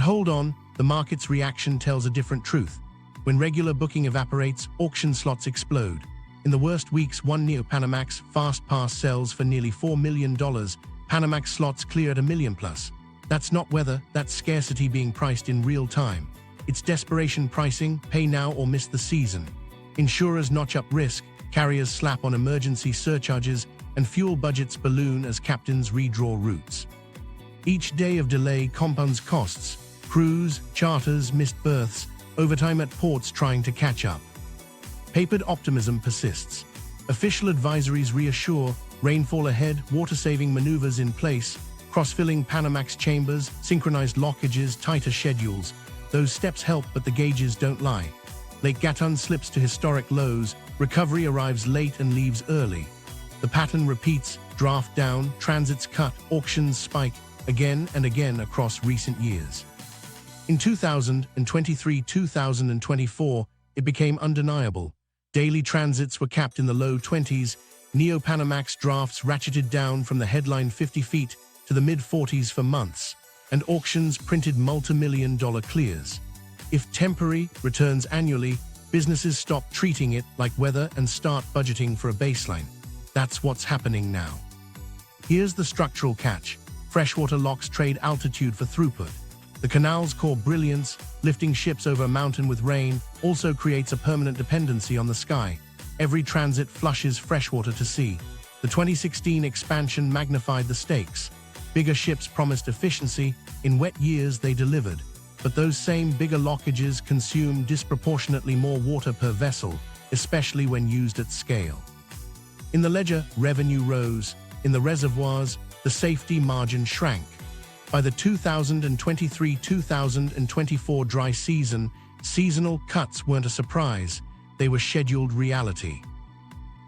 hold on, the market's reaction tells a different truth. When regular booking evaporates, auction slots explode. In the worst weeks, one Neo-Panamax Fast Pass sells for nearly $4 million. Panamax slots clear at $1 million plus. That's not weather, that's scarcity being priced in real time. It's desperation pricing, pay now or miss the season. Insurers notch up risk, carriers slap on emergency surcharges, and fuel budgets balloon as captains redraw routes. Each day of delay compounds costs: crews, charters, missed berths, overtime at ports trying to catch up. Papered optimism persists. Official advisories reassure, rainfall ahead, water-saving maneuvers in place, cross-filling Panamax chambers, synchronized lockages, tighter schedules. Those steps help, but the gauges don't lie. Lake Gatún slips to historic lows, recovery arrives late and leaves early. The pattern repeats, draft down, transits cut, auctions spike, again and again across recent years. In 2023-2024, it became undeniable. Daily transits were capped in the low 20s, Neo-Panamax drafts ratcheted down from the headline 50 feet to the mid-40s for months, and auctions printed multi-million-dollar clears. If temporary returns annually, businesses stop treating it like weather and start budgeting for a baseline. That's what's happening now. Here's the structural catch. Freshwater locks trade altitude for throughput. The canal's core brilliance, lifting ships over a mountain with rain, also creates a permanent dependency on the sky. Every transit flushes freshwater to sea. The 2016 expansion magnified the stakes. Bigger ships promised efficiency. In wet years, they delivered. But those same bigger lockages consume disproportionately more water per vessel, especially when used at scale. In the ledger, revenue rose. In the reservoirs, the safety margin shrank. By the 2023-2024 dry season, seasonal cuts weren't a surprise. They were scheduled reality.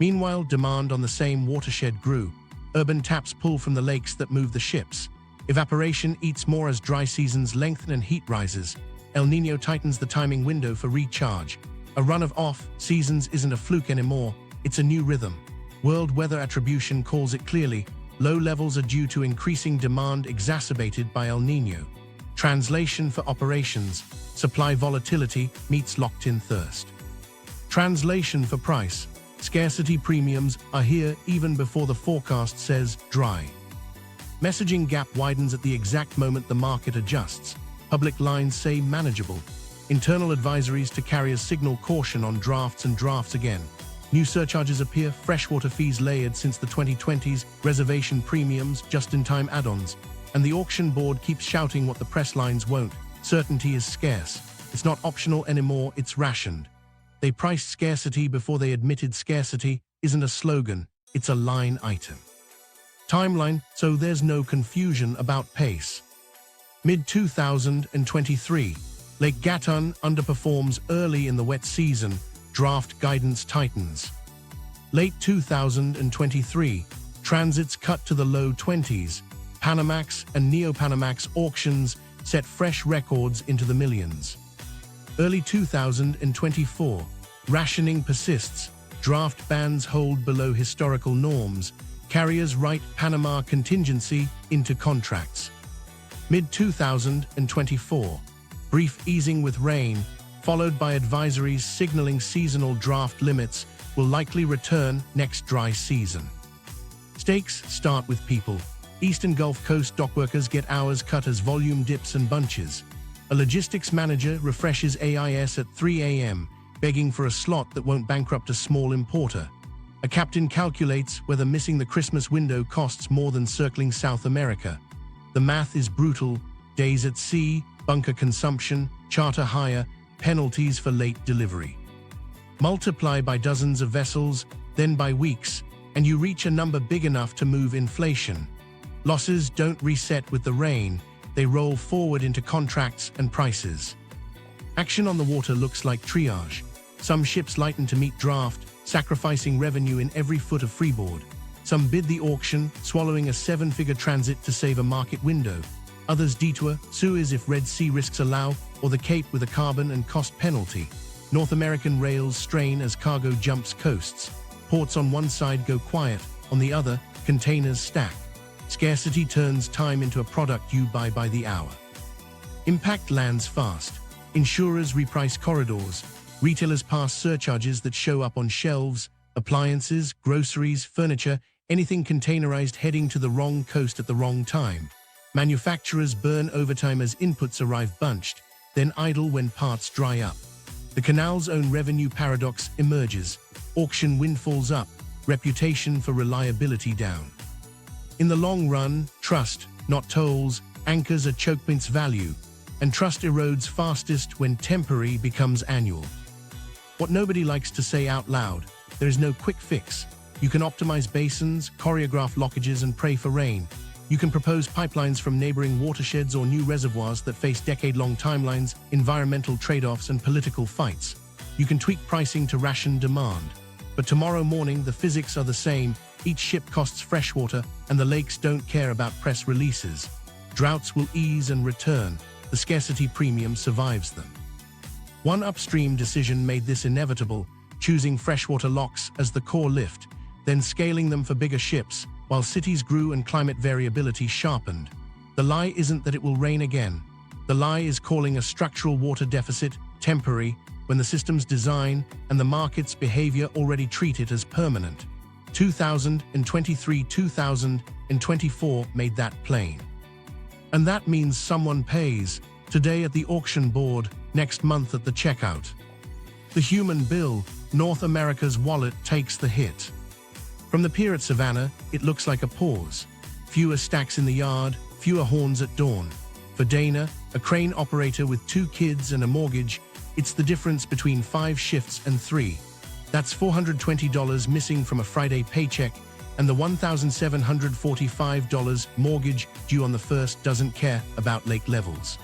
Meanwhile, demand on the same watershed grew. Urban taps pull from the lakes that move the ships. Evaporation eats more as dry seasons lengthen and heat rises. El Niño tightens the timing window for recharge. A run of off seasons isn't a fluke anymore, it's a new rhythm. World Weather Attribution calls it clearly. Low levels are due to increasing demand exacerbated by El Niño. Translation for operations: supply volatility meets locked-in thirst. Translation for price: scarcity premiums are here even before the forecast says dry. Messaging gap widens at the exact moment the market adjusts. Public lines say manageable. Internal advisories to carriers signal caution on drafts and drafts again. New surcharges appear, freshwater fees layered since the 2020s, reservation premiums, just-in-time add-ons. And the auction board keeps shouting what the press lines won't. Certainty is scarce. It's not optional anymore, it's rationed. They priced scarcity before they admitted scarcity isn't a slogan, it's a line item. Timeline, so there's no confusion about pace. Mid-2023, Lake Gatún underperforms early in the wet season, draft guidance tightens. Late 2023, transits cut to the low 20s, Panamax and Neo-Panamax auctions set fresh records into the millions. Early 2024, rationing persists, draft bans hold below historical norms, carriers write Panama contingency into contracts. Mid-2024, brief easing with rain, followed by advisories signaling seasonal draft limits will likely return next dry season. Stakes start with people. Eastern Gulf Coast dockworkers get hours cut as volume dips and bunches. A logistics manager refreshes AIS at 3 a.m., begging for a slot that won't bankrupt a small importer. A captain calculates whether missing the Christmas window costs more than circling South America. The math is brutal: days at sea, bunker consumption, charter hire, penalties for late delivery. Multiply by dozens of vessels, then by weeks, and you reach a number big enough to move inflation. Losses don't reset with the rain, they roll forward into contracts and prices. Action on the water looks like triage. Some ships lighten to meet draft, sacrificing revenue in every foot of freeboard. Some bid the auction, swallowing a 7-figure transit to save a market window. Others detour, Suez if Red Sea risks allow, or the Cape with a carbon and cost penalty. North American rails strain as cargo jumps coasts. Ports on one side go quiet, on the other, containers stack. Scarcity turns time into a product you buy by the hour. Impact lands fast. Insurers reprice corridors. Retailers pass surcharges that show up on shelves. Appliances, groceries, furniture, anything containerized heading to the wrong coast at the wrong time. Manufacturers burn overtime as inputs arrive bunched, then idle when parts dry up. The canal's own revenue paradox emerges. Auction windfalls up, reputation for reliability down. In the long run, trust, not tolls, anchors a ChokePoint's value, and trust erodes fastest when temporary becomes annual. What nobody likes to say out loud, there is no quick fix. You can optimize basins, choreograph lockages, and pray for rain. You can propose pipelines from neighboring watersheds or new reservoirs that face decade-long timelines, environmental trade-offs, and political fights. You can tweak pricing to ration demand. But tomorrow morning, the physics are the same. Each ship costs freshwater, and the lakes don't care about press releases. Droughts will ease and return. The scarcity premium survives them. One upstream decision made this inevitable, choosing freshwater locks as the core lift, then scaling them for bigger ships, while cities grew and climate variability sharpened. The lie isn't that it will rain again. The lie is calling a structural water deficit temporary when the system's design and the market's behavior already treat it as permanent. 2023-2024 made that plain. And that means someone pays, today at the auction board, next month at the checkout. The human bill, North America's wallet, takes the hit. From the pier at Savannah, it looks like a pause. Fewer stacks in the yard, fewer horns at dawn. For Dana, a crane operator with 2 kids and a mortgage, it's the difference between 5 shifts and 3. That's $420 missing from a Friday paycheck, and the $1,745 mortgage due on the 1st doesn't care about lake levels.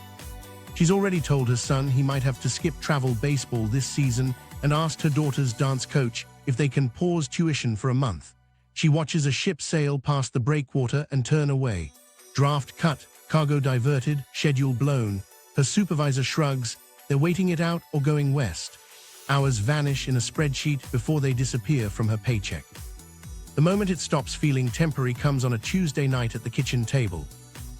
She's already told her son he might have to skip travel baseball this season and asked her daughter's dance coach if they can pause tuition for a month. She watches a ship sail past the breakwater and turn away. Draft cut, cargo diverted, schedule blown. Her supervisor shrugs. They're waiting it out or going west. Hours vanish in a spreadsheet before they disappear from her paycheck. The moment it stops feeling temporary comes on a Tuesday night at the kitchen table.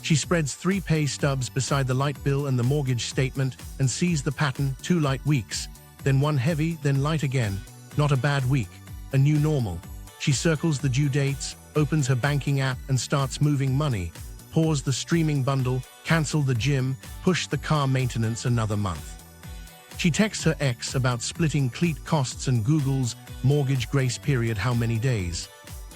She spreads 3 pay stubs beside the light bill and the mortgage statement and sees the pattern: 2 light weeks, then 1 heavy, then light again. Not a bad week, a new normal. She circles the due dates, opens her banking app and starts moving money. Pause the streaming bundle, cancel the gym, push the car maintenance another month. She texts her ex about splitting cleat costs and Googles mortgage grace period how many days.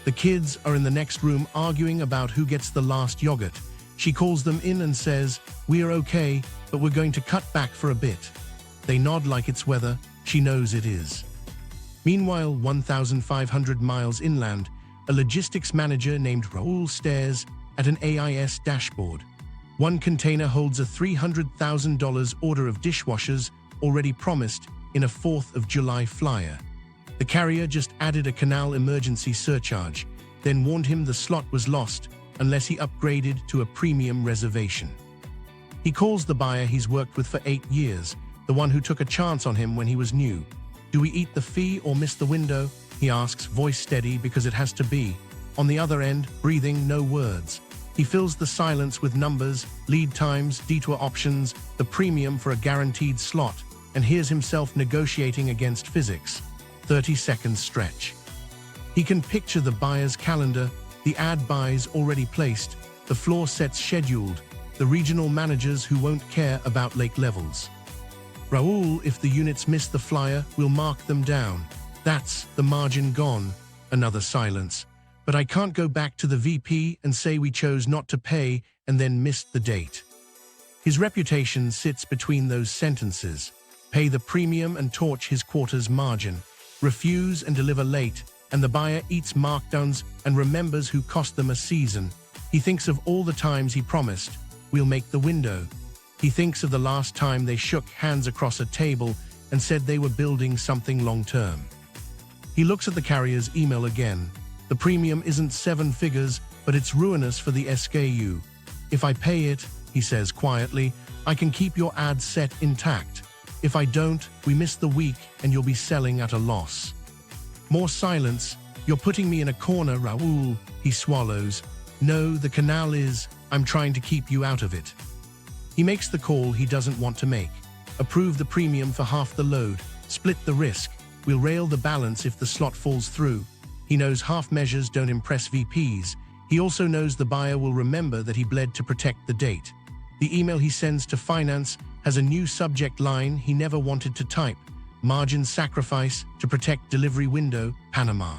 The kids are in the next room arguing about who gets the last yogurt. She calls them in and says, "We're okay, but we're going to cut back for a bit." They nod like it's weather. She knows it is. Meanwhile, 1,500 miles inland, a logistics manager named Raul stares at an AIS dashboard. One container holds a $300,000 order of dishwashers already promised in a 4th of July flyer. The carrier just added a canal emergency surcharge, then warned him the slot was lost unless he upgraded to a premium reservation. He calls the buyer he's worked with for 8 years, the one who took a chance on him when he was new. "Do we eat the fee or miss the window?" he asks, voice steady because it has to be. On the other end, breathing, no words. He fills the silence with numbers, lead times, detour options, the premium for a guaranteed slot, and hears himself negotiating against physics. 30-second stretch. He can picture the buyer's calendar, the ad buys already placed, the floor sets scheduled, the regional managers who won't care about lake levels. "Raul, if the units miss the flyer, we'll mark them down. That's the margin gone." Another silence. "But I can't go back to the VP and say we chose not to pay and then missed the date." His reputation sits between those sentences. Pay the premium and torch his quarter's margin. Refuse and deliver late, and the buyer eats markdowns and remembers who cost them a season. He thinks of all the times he promised, "We'll make the window." He thinks of the last time they shook hands across a table and said they were building something long-term. He looks at the carrier's email again. The premium isn't 7 figures, but it's ruinous for the SKU. "If I pay it," he says quietly, "I can keep your ad set intact. If I don't, we miss the week and you'll be selling at a loss." More silence. "You're putting me in a corner, Raul," he swallows. "No, the canal is. I'm trying to keep you out of it." He makes the call he doesn't want to make. Approve the premium for half the load. Split the risk. We'll rail the balance if the slot falls through. He knows half measures don't impress VPs. He also knows the buyer will remember that he bled to protect the date. The email he sends to finance has a new subject line he never wanted to type. Margin sacrifice to protect delivery window, Panama.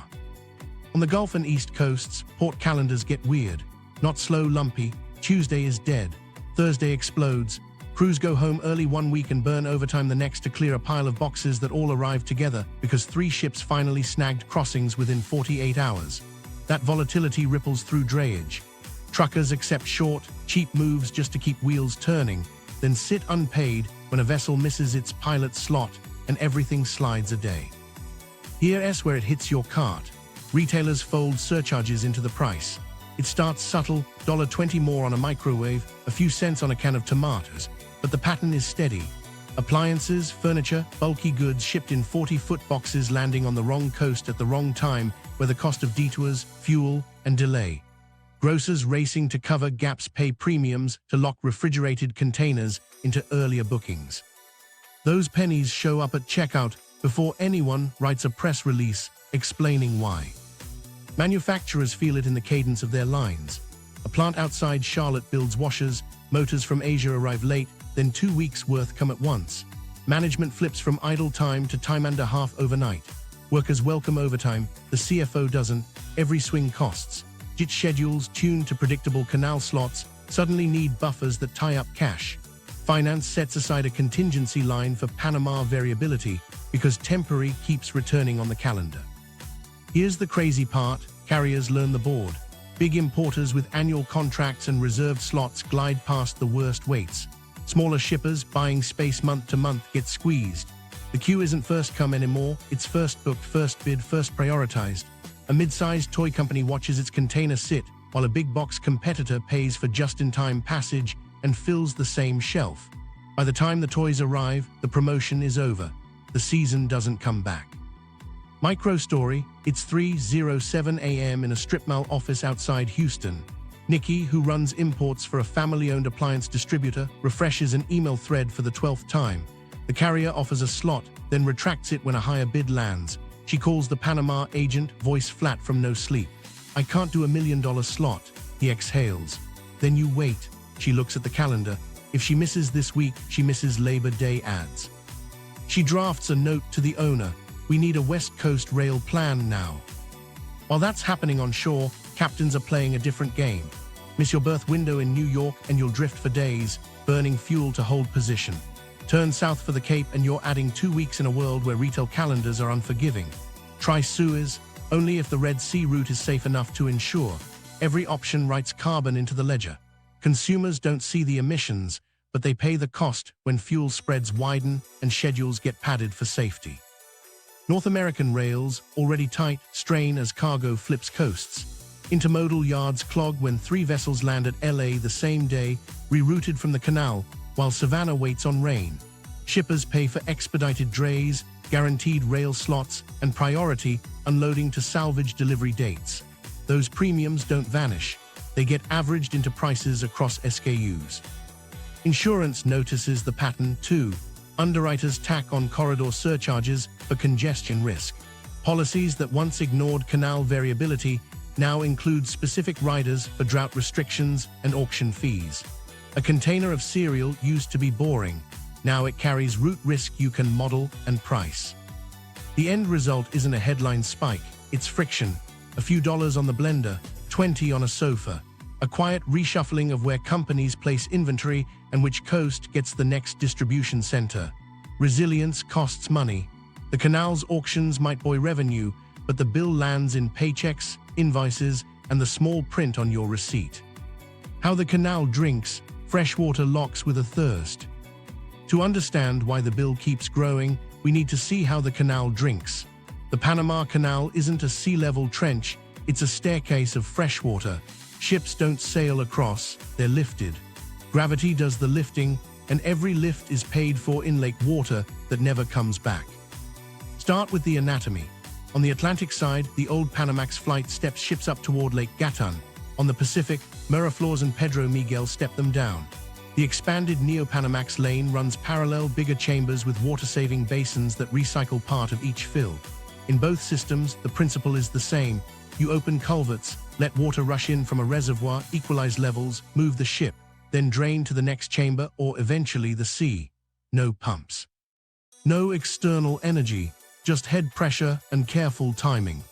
On the Gulf and East Coasts, port calendars get weird. Not slow, lumpy. Tuesday is dead. Thursday explodes. Crews go home early one week and burn overtime the next to clear a pile of boxes that all arrived together because 3 ships finally snagged crossings within 48 hours. That volatility ripples through drayage. Truckers accept short, cheap moves just to keep wheels turning, then sit unpaid when a vessel misses its pilot slot and everything slides a day. Here's where it hits your cart. Retailers fold surcharges into the price. It starts subtle, $1.20 more on a microwave, a few cents on a can of tomatoes, but the pattern is steady. Appliances, furniture, bulky goods shipped in 40-foot boxes landing on the wrong coast at the wrong time, where the cost of detours, fuel, and delay. Grocers racing to cover gaps pay premiums to lock refrigerated containers into earlier bookings. Those pennies show up at checkout before anyone writes a press release explaining why. Manufacturers feel it in the cadence of their lines. A plant outside Charlotte builds washers, motors from Asia arrive late, then 2 weeks' worth come at once. Management flips from idle time to time and a half overnight. Workers welcome overtime, the CFO doesn't. Every swing costs. JIT schedules tuned to predictable canal slots suddenly need buffers that tie up cash. Finance sets aside a contingency line for Panama variability because temporary keeps returning on the calendar. Here's the crazy part, carriers learn the board. Big importers with annual contracts and reserved slots glide past the worst weights. Smaller shippers buying space month to month get squeezed. The queue isn't first come anymore, it's first booked, first bid, first prioritized. A mid-sized toy company watches its container sit, while a big box competitor pays for just-in-time passage and fills the same shelf. By the time the toys arrive, the promotion is over. The season doesn't come back. Micro story, it's 3:07 a.m. in a strip mall office outside Houston. Nikki, who runs imports for a family-owned appliance distributor, refreshes an email thread for the 12th time. The carrier offers a slot, then retracts it when a higher bid lands. She calls the Panama agent, voice flat from no sleep. "I can't do $1 million slot," he exhales. "Then you wait." She looks at the calendar. If she misses this week, she misses Labor Day ads. She drafts a note to the owner. "We need a West Coast rail plan now." While that's happening on shore, captains are playing a different game. Miss your berth window in New York and you'll drift for days, burning fuel to hold position. Turn south for the Cape and you're adding 2 weeks in a world where retail calendars are unforgiving. Try Suez, only if the Red Sea route is safe enough to ensure. Every option writes carbon into the ledger. Consumers don't see the emissions, but they pay the cost when fuel spreads widen and schedules get padded for safety. North American rails, already tight, strain as cargo flips coasts. Intermodal yards clog when 3 vessels land at LA the same day, rerouted from the canal, while Savannah waits on rain. Shippers pay for expedited drays, guaranteed rail slots, and priority unloading to salvage delivery dates. Those premiums don't vanish. They get averaged into prices across SKUs. Insurance notices the pattern too. Underwriters tack on corridor surcharges for congestion risk. Policies that once ignored canal variability now include specific riders for drought restrictions and auction fees. A container of cereal used to be boring. Now it carries route risk you can model and price. The end result isn't a headline spike, it's friction. A few dollars on the blender, 20 on a sofa. A quiet reshuffling of where companies place inventory and which coast gets the next distribution center. Resilience costs money. The canal's auctions might buoy revenue, but the bill lands in paychecks, invoices, and the small print on your receipt. How the canal drinks, freshwater locks with a thirst. To understand why the bill keeps growing, we need to see how the canal drinks. The Panama Canal isn't a sea-level trench, it's a staircase of freshwater. Ships don't sail across, they're lifted. Gravity does the lifting, and every lift is paid for in lake water that never comes back. Start with the anatomy. On the Atlantic side, the old Panamax flight steps ships up toward Lake Gatún. On the Pacific, Miraflores and Pedro Miguel step them down. The expanded Neo-Panamax lane runs parallel bigger chambers with water-saving basins that recycle part of each fill. In both systems, the principle is the same. You open culverts, let water rush in from a reservoir, equalize levels, move the ship, then drain to the next chamber or eventually the sea. No pumps. No external energy, just head pressure and careful timing.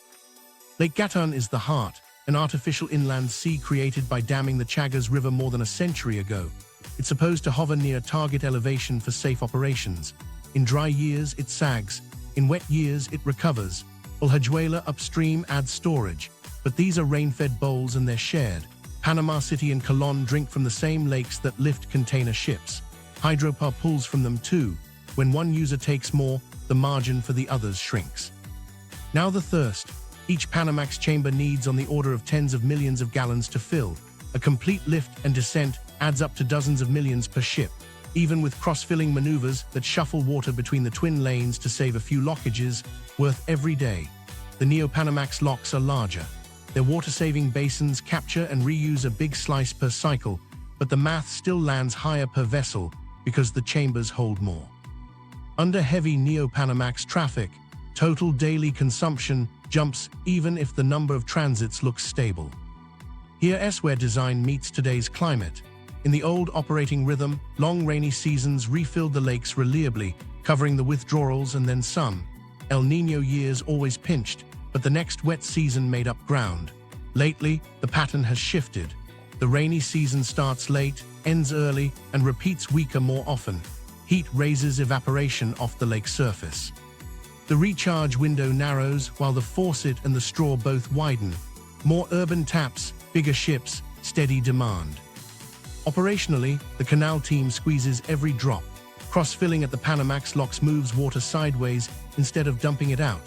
Lake Gatún is the heart, an artificial inland sea created by damming the Chagres River more than a century ago. It's supposed to hover near target elevation for safe operations. In dry years, it sags. In wet years, it recovers. Ulhajuela upstream adds storage, but these are rain-fed bowls and they're shared. Panama City and Colon drink from the same lakes that lift container ships. Hydropower pulls from them too. When one user takes more, the margin for the others shrinks. Now the thirst. Each Panamax chamber needs on the order of tens of millions of gallons to fill. A complete lift and descent adds up to dozens of millions per ship, even with cross-filling maneuvers that shuffle water between the twin lanes to save a few lockages, worth every day. The Neo-Panamax locks are larger. Their water-saving basins capture and reuse a big slice per cycle, but the math still lands higher per vessel because the chambers hold more. Under heavy Neo-Panamax traffic, total daily consumption jumps even if the number of transits looks stable. Here's where design meets today's climate. In the old operating rhythm, long rainy seasons refilled the lakes reliably, covering the withdrawals and then some. El Niño years always pinched, but the next wet season made up ground. Lately, the pattern has shifted. The rainy season starts late, ends early, and repeats weaker more often. Heat raises evaporation off the lake surface. The recharge window narrows while the faucet and the straw both widen. More urban taps, bigger ships, steady demand. Operationally, the canal team squeezes every drop. Cross-filling at the Panamax locks moves water sideways instead of dumping it out.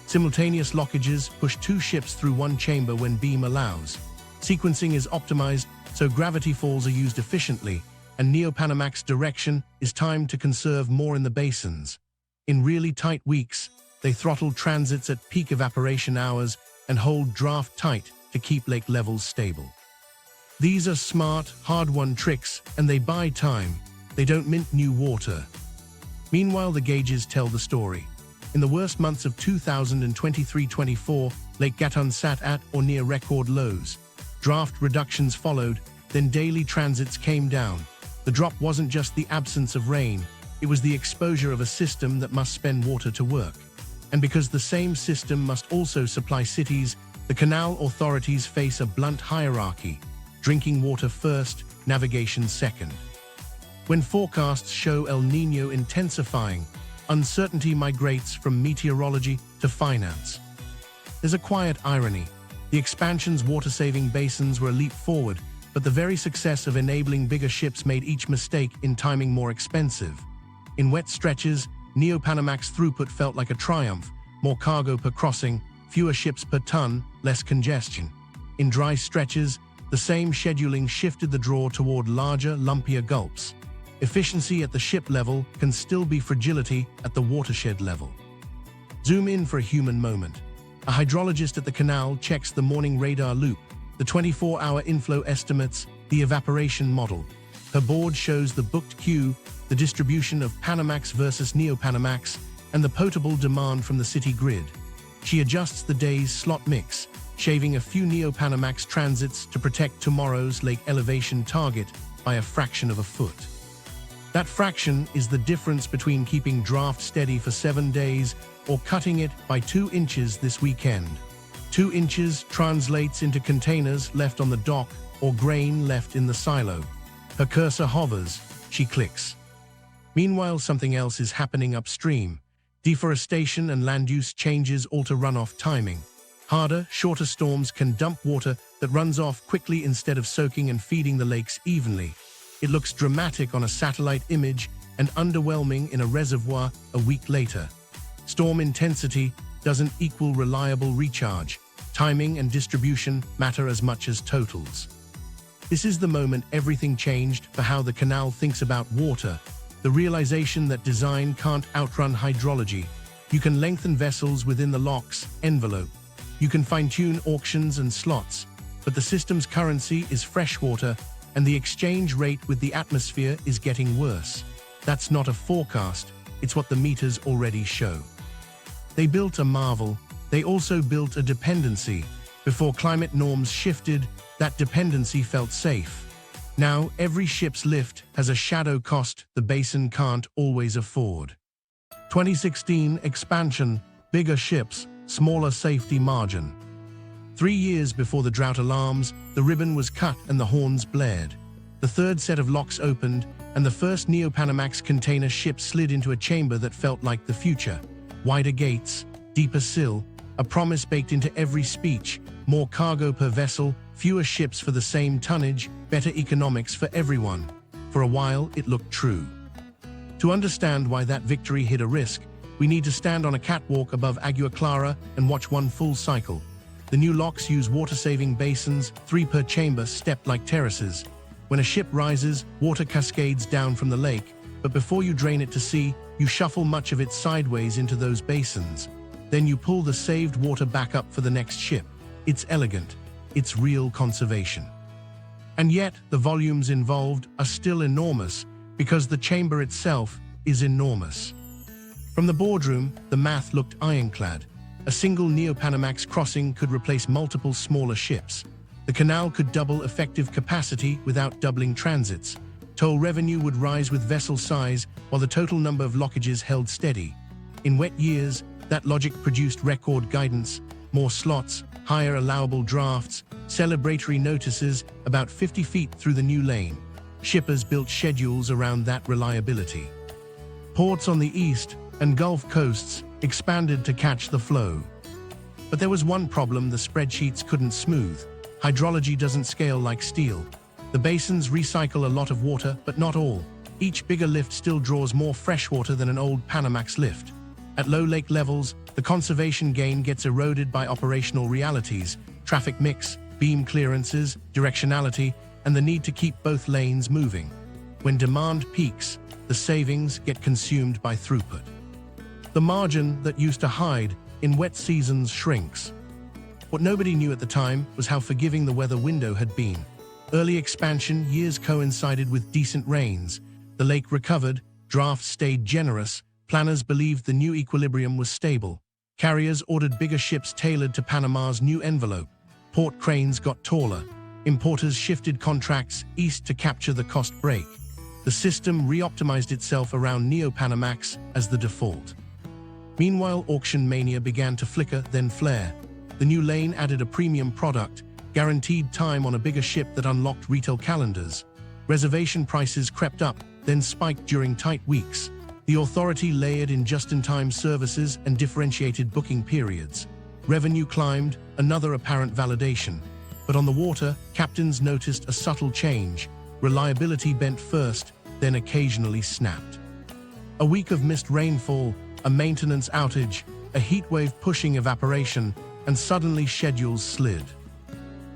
Simultaneous lockages push two ships through one chamber when beam allows. Sequencing is optimized so gravity falls are used efficiently, and Neo-Panamax direction is timed to conserve more in the basins. In really tight weeks, they throttle transits at peak evaporation hours and hold draft tight to keep lake levels stable. These are smart, hard-won tricks, and they buy time. They don't mint new water. Meanwhile, the gauges tell the story. In the worst months of 2023-24, Lake Gatún sat at or near record lows. Draft reductions followed, then daily transits came down. The drop wasn't just the absence of rain, it was the exposure of a system that must spend water to work. And because the same system must also supply cities, the canal authorities face a blunt hierarchy. Drinking water first, navigation second. When forecasts show El Niño intensifying, uncertainty migrates from meteorology to finance. There's a quiet irony. The expansion's water-saving basins were a leap forward, but the very success of enabling bigger ships made each mistake in timing more expensive. In wet stretches, Neo-Panamax throughput felt like a triumph, more cargo per crossing, fewer ships per ton, less congestion. In dry stretches, the same scheduling shifted the draw toward larger, lumpier gulps. Efficiency at the ship level can still be fragility at the watershed level. Zoom in for a human moment. A hydrologist at the canal checks the morning radar loop, the 24-hour inflow estimates, the evaporation model. Her board shows the booked queue, the distribution of Panamax versus Neo-Panamax, and the potable demand from the city grid. She adjusts the day's slot mix, shaving a few Neo-Panamax transits to protect tomorrow's lake elevation target by a fraction of a foot. That fraction is the difference between keeping draft steady for 7 days or cutting it by 2 inches this weekend. 2 inches translates into containers left on the dock or grain left in the silo. Her cursor hovers, she clicks. Meanwhile, something else is happening upstream. Deforestation and land use changes alter runoff timing. Harder, shorter storms can dump water that runs off quickly instead of soaking and feeding the lakes evenly. It looks dramatic on a satellite image and underwhelming in a reservoir a week later. Storm intensity doesn't equal reliable recharge. Timing and distribution matter as much as totals. This is the moment everything changed for how the canal thinks about water. The realization that design can't outrun hydrology. You can lengthen vessels within the lock's envelope. You can fine-tune auctions and slots, but the system's currency is freshwater, and the exchange rate with the atmosphere is getting worse. That's not a forecast, it's what the meters already show. They built a marvel, they also built a dependency. Before climate norms shifted, that dependency felt safe. Now, every ship's lift has a shadow cost the basin can't always afford. 2016 expansion, bigger ships, smaller safety margin. 3 years before the drought alarms, the ribbon was cut and the horns blared. The third set of locks opened, and the first Neo-Panamax container ship slid into a chamber that felt like the future. Wider gates, deeper sill, a promise baked into every speech, more cargo per vessel, fewer ships for the same tonnage, better economics for everyone. For a while, it looked true. To understand why that victory hid a risk, we need to stand on a catwalk above Agua Clara and watch one full cycle. The new locks use water-saving basins, 3 per chamber, stepped like terraces. When a ship rises, water cascades down from the lake, but before you drain it to sea, you shuffle much of it sideways into those basins. Then you pull the saved water back up for the next ship. It's elegant. It's real conservation. And yet, the volumes involved are still enormous, because the chamber itself is enormous. From the boardroom, the math looked ironclad. A single Neo-Panamax crossing could replace multiple smaller ships. The canal could double effective capacity without doubling transits. Toll revenue would rise with vessel size, while the total number of lockages held steady. In wet years, that logic produced record guidance, more slots, higher allowable drafts, celebratory notices about 50 feet through the new lane. Shippers built schedules around that reliability. Ports on the east and Gulf coasts expanded to catch the flow. But there was one problem the spreadsheets couldn't smooth. Hydrology doesn't scale like steel. The basins recycle a lot of water, but not all. Each bigger lift still draws more fresh water than an old Panamax lift. At low lake levels, the conservation gain gets eroded by operational realities, traffic mix, beam clearances, directionality, and the need to keep both lanes moving. When demand peaks, the savings get consumed by throughput. The margin that used to hide in wet seasons shrinks. What nobody knew at the time was how forgiving the weather window had been. Early expansion years coincided with decent rains. The lake recovered, drafts stayed generous, planners believed the new equilibrium was stable. Carriers ordered bigger ships tailored to Panama's new envelope. Port cranes got taller. Importers shifted contracts east to capture the cost break. The system re-optimized itself around Neo-Panamax as the default. Meanwhile, auction mania began to flicker, then flare. The new lane added a premium product, guaranteed time on a bigger ship that unlocked retail calendars. Reservation prices crept up, then spiked during tight weeks. The authority layered in just-in-time services and differentiated booking periods. Revenue climbed, another apparent validation. But on the water, captains noticed a subtle change. Reliability bent first, then occasionally snapped. A week of missed rainfall, a maintenance outage, a heatwave pushing evaporation, and suddenly schedules slid.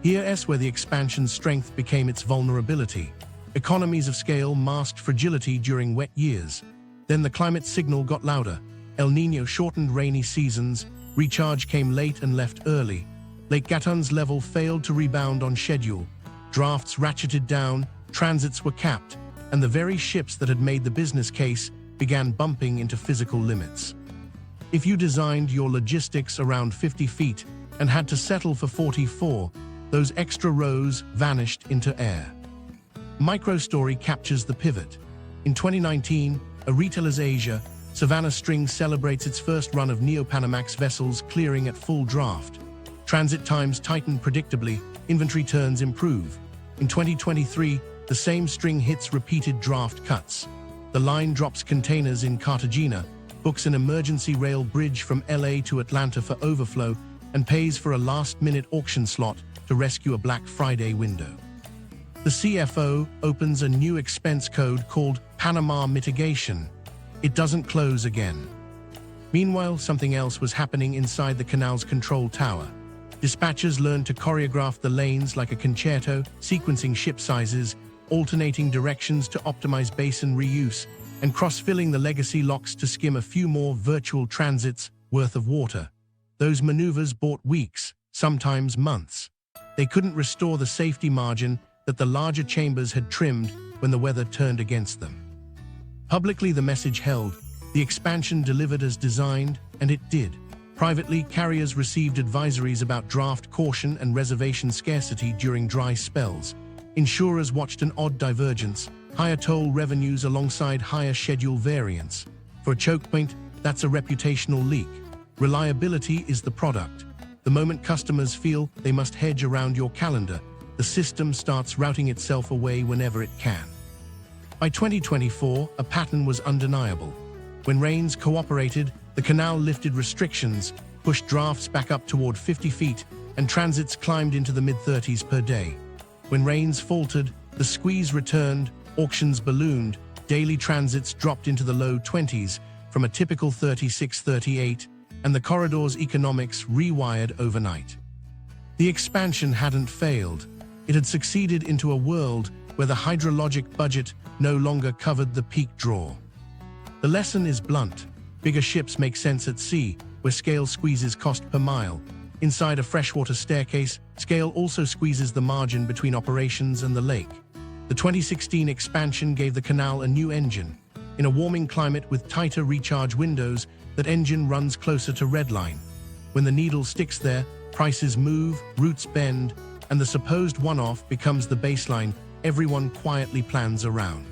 Here's where the expansion's strength became its vulnerability. Economies of scale masked fragility during wet years. Then the climate signal got louder. El Niño shortened rainy seasons, recharge came late and left early. Lake Gatun's level failed to rebound on schedule. Drafts ratcheted down, transits were capped, and the very ships that had made the business case began bumping into physical limits. If you designed your logistics around 50 feet and had to settle for 44, those extra rows vanished into air. Microstory captures the pivot. In 2019, a retailer's Asia, Savannah String celebrates its first run of Neo-Panamax vessels clearing at full draft. Transit times tighten predictably, inventory turns improve. In 2023, the same string hits repeated draft cuts. The line drops containers in Cartagena, books an emergency rail bridge from LA to Atlanta for overflow, and pays for a last-minute auction slot to rescue a Black Friday window. The CFO opens a new expense code called Panama Mitigation. It doesn't close again. Meanwhile, something else was happening inside the canal's control tower. Dispatchers learned to choreograph the lanes like a concerto, sequencing ship sizes, alternating directions to optimize basin reuse, and cross-filling the legacy locks to skim a few more virtual transits worth of water. Those maneuvers bought weeks, sometimes months. They couldn't restore the safety margin that the larger chambers had trimmed when the weather turned against them. Publicly, the message held, the expansion delivered as designed, and it did. Privately, carriers received advisories about draft caution and reservation scarcity during dry spells. Insurers watched an odd divergence, higher toll revenues alongside higher schedule variance. For a ChokePoint, that's a reputational leak. Reliability is the product. The moment customers feel they must hedge around your calendar, the system starts routing itself away whenever it can. By 2024, a pattern was undeniable. When rains cooperated, the canal lifted restrictions, pushed drafts back up toward 50 feet, and transits climbed into the mid-30s per day. When rains faltered, the squeeze returned, auctions ballooned, daily transits dropped into the low 20s from a typical 36-38, and the corridor's economics rewired overnight. The expansion hadn't failed. It had succeeded into a world where the hydrologic budget no longer covered the peak draw. The lesson is blunt. Bigger ships make sense at sea, where scale squeezes cost per mile. Inside a freshwater staircase, scale also squeezes the margin between operations and the lake. The 2016 expansion gave the canal a new engine. In a warming climate with tighter recharge windows, that engine runs closer to redline. When the needle sticks there, prices move, routes bend, and the supposed one-off becomes the baseline everyone quietly plans around.